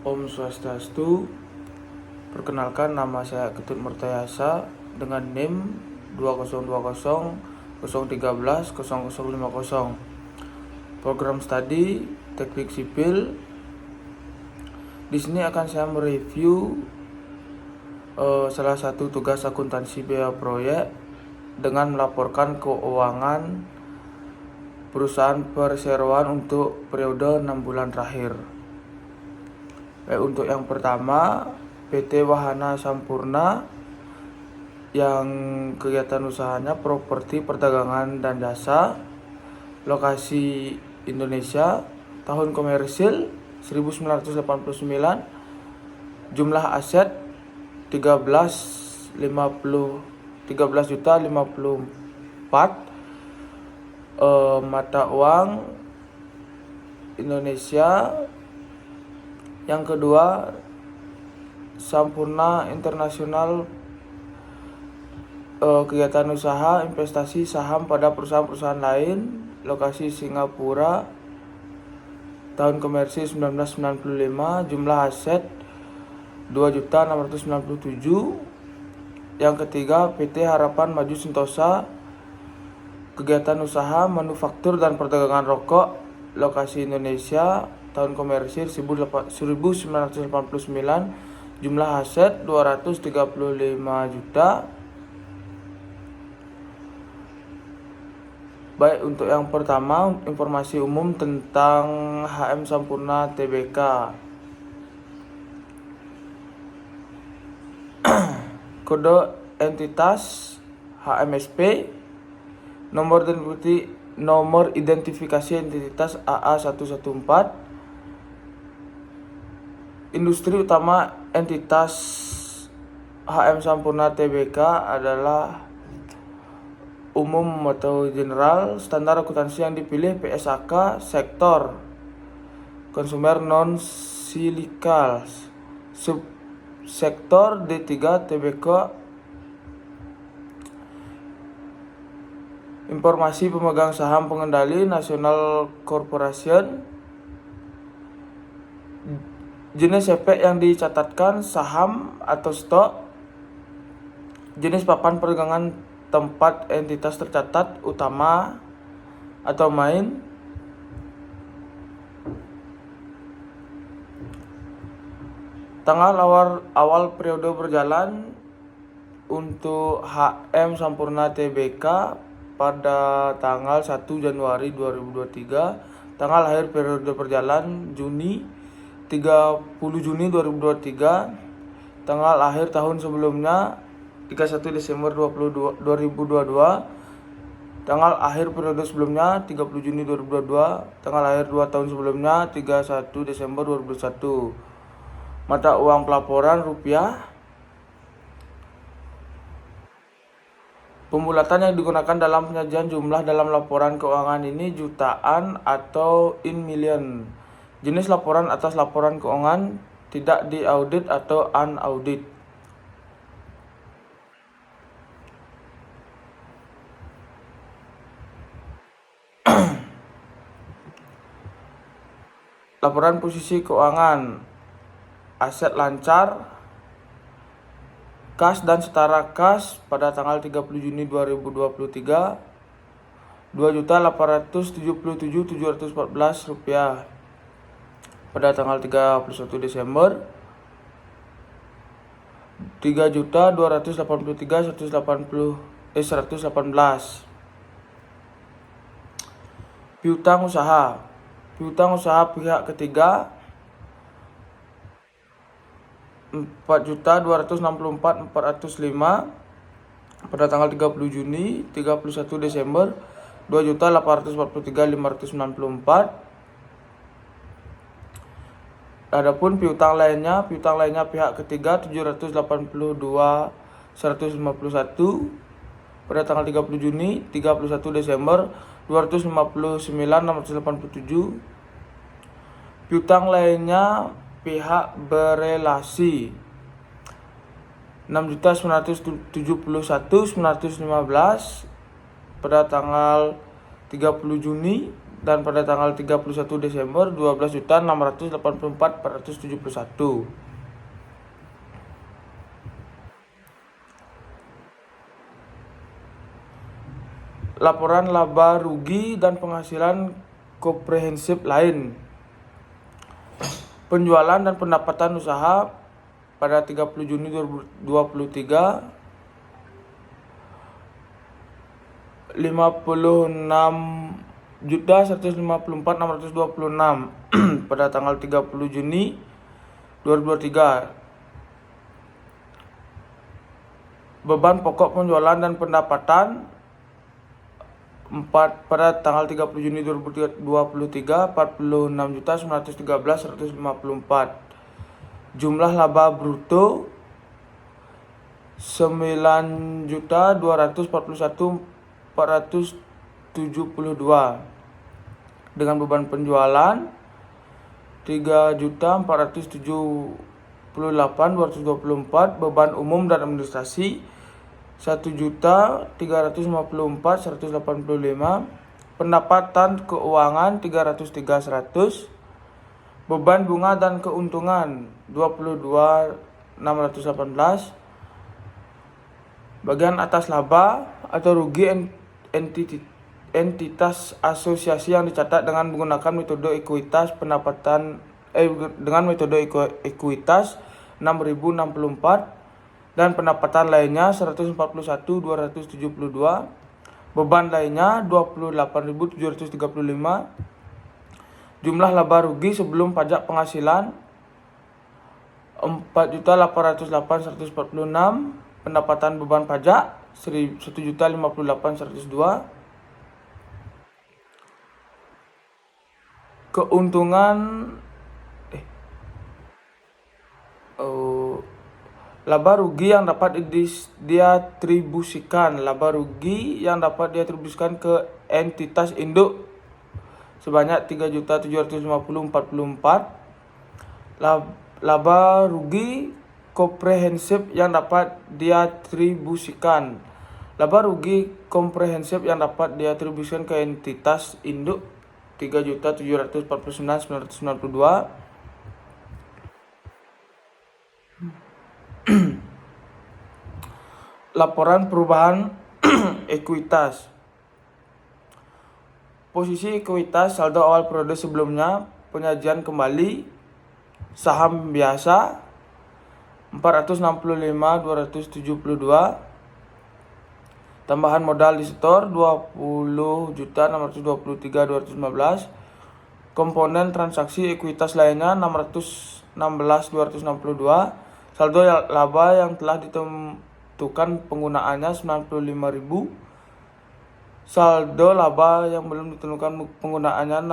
Om Swastiastu. Perkenalkan, nama saya Ketut Murtayasa dengan NIM 2020-013-0050. Program studi Teknik Sipil. Di sini akan saya mereview salah satu tugas akuntansi biaya proyek dengan melaporkan keuangan perusahaan perseroan untuk periode 6 bulan terakhir. Untuk yang pertama, PT Wahana Sampurna yang kegiatan usahanya properti, perdagangan, dan jasa, lokasi Indonesia, tahun komersil 1989, jumlah aset 13.054, mata uang Indonesia. Yang kedua, Sampurna Internasional, kegiatan usaha investasi saham pada perusahaan-perusahaan lain, lokasi Singapura, tahun komersil 1995, jumlah aset 2.697. Yang ketiga, PT Harapan Maju Sentosa, kegiatan usaha manufaktur dan perdagangan rokok, lokasi Indonesia, tahun komersil 1989, jumlah aset 235 juta. Baik, untuk yang pertama, informasi umum tentang HM Sampurna Tbk. Kode entitas HMSP, nomor identifikasi entitas AA114. Industri utama entitas HM Sampurna Tbk adalah umum atau general. Standar akuntansi yang dipilih PSAK sektor konsumer non silikal. Subsektor D3 Tbk. Informasi pemegang saham pengendali National Corporation. Jenis efek yang dicatatkan saham atau stok. Jenis papan perdagangan tempat entitas tercatat, utama atau main. Tanggal awal periode berjalan untuk HM Sampurna Tbk pada tanggal 1 Januari 2023. Tanggal akhir periode berjalan Juni 30 Juni 2023. Tanggal akhir tahun sebelumnya 31 Desember 2022. Tanggal akhir periode sebelumnya 30 Juni 2022. Tanggal akhir 2 tahun sebelumnya 31 Desember 2021. Mata uang pelaporan rupiah. Pembulatan yang digunakan dalam penyajian jumlah dalam laporan keuangan ini jutaan atau in million. Jenis laporan atas laporan keuangan tidak diaudit atau unaudit. Laporan posisi keuangan. Aset lancar, kas dan setara kas pada tanggal 30 Juni 2023 Rp2.877.714. Pada tanggal 31 Desember 3.283.118. Piutang usaha. Piutang usaha pihak ketiga 4.264.405 pada tanggal 30 Juni, 31 Desember 2.843.594. Adapun piutang lainnya pihak ketiga 782.151 pada tanggal 30 Juni, 31 Desember 259.687. Piutang lainnya pihak berelasi 6.971.915 pada tanggal 30 Juni dan pada tanggal 31 Desember 12.684.471. Laporan laba rugi dan penghasilan komprehensif lain. Penjualan dan pendapatan usaha pada 30 Juni 2023 Rp56.154.626 pada tanggal 30 Juni 2023. Beban pokok penjualan dan pendapatan pada tanggal 30 Juni 2023 Rp46.913.154. Jumlah laba bruto Rp9.241.472 dengan beban penjualan Rp3.478.224, beban umum dan administrasi Rp1.354.185, pendapatan keuangan Rp303.100, beban bunga dan keuntungan Rp22.618. Bagian atas laba atau rugi entitas asosiasi yang dicatat dengan menggunakan metode ekuitas dengan metode ekuitas 6.064 dan pendapatan lainnya 141.272, beban lainnya 28.735, jumlah laba rugi sebelum pajak penghasilan 4.808.146, pendapatan beban pajak 1.058.102, keuntungan laba rugi yang dapat diatribusikan. Laba rugi yang dapat diatribusikan ke entitas induk sebanyak 3.750.044. Laba rugi komprehensif yang dapat diatribusikan. Laba rugi komprehensif yang dapat diatribusikan ke entitas induk 3.749.992. Laporan perubahan ekuitas. Posisi ekuitas saldo awal periode sebelumnya, penyajian kembali saham biasa 465.272, tambahan modal di setor 20.623.215, komponen transaksi ekuitas lainnya 616.262, saldo laba yang telah ditentukan penggunaannya 95.000, saldo laba yang belum ditentukan penggunaannya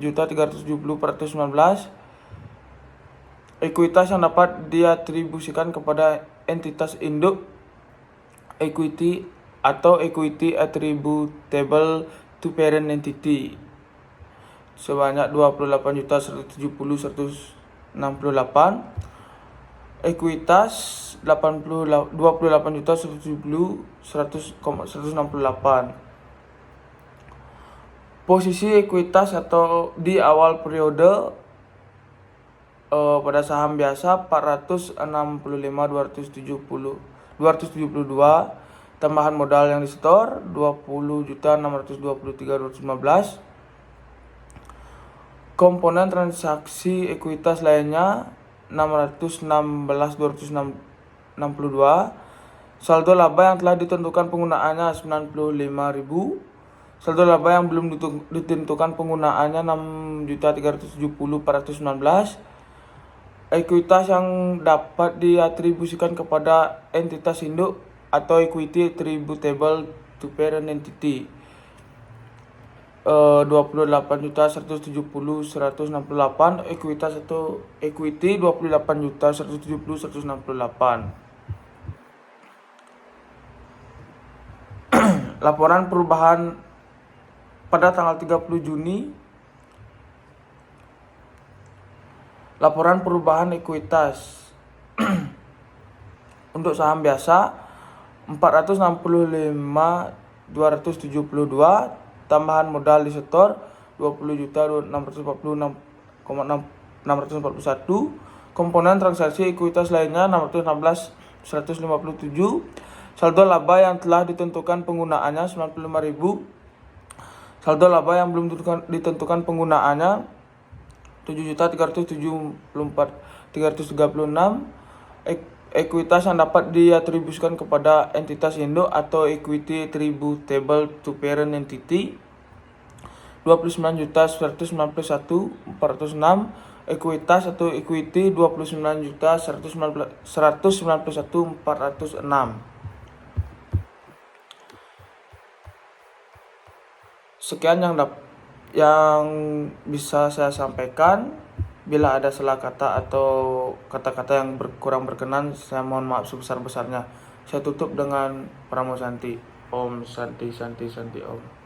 6.370.419, ekuitas yang dapat diatribusikan kepada entitas induk equity atau equity attributable to parent entity sebanyak 28.170.168, ekuitas 28.170.168. Posisi ekuitas atau di awal periode pada saham biasa 465.272, tambahan modal yang disetor 20.623.215, komponen transaksi ekuitas lainnya 616.262, saldo laba yang telah ditentukan penggunaannya 95.000, saldo laba yang belum ditentukan penggunaannya 6.370.419, ekuitas yang dapat diatribusikan kepada entitas induk atau equity attributable to parent entity 28.170.168, ekuitas atau equity 28.170.168. Laporan perubahan pada tanggal 30 Juni. Laporan perubahan ekuitas untuk saham biasa 465.272, tambahan modal disetor 20.646,641. Komponen transaksi ekuitas lainnya 616.157. Saldo laba yang telah ditentukan penggunaannya 95.000. Saldo laba yang belum ditentukan penggunaannya 7.374.336. Ekuitas yang dapat diatribusikan kepada entitas induk atau equity attributable to parent entity 29.191.406. Ekuitas atau equity 29.191.406. Sekian yang bisa saya sampaikan. Bila ada salah kata atau kata-kata yang kurang berkenan, saya mohon maaf sebesar-besarnya. Saya tutup dengan Pramu Santi. Om Santi Santi Santi Om.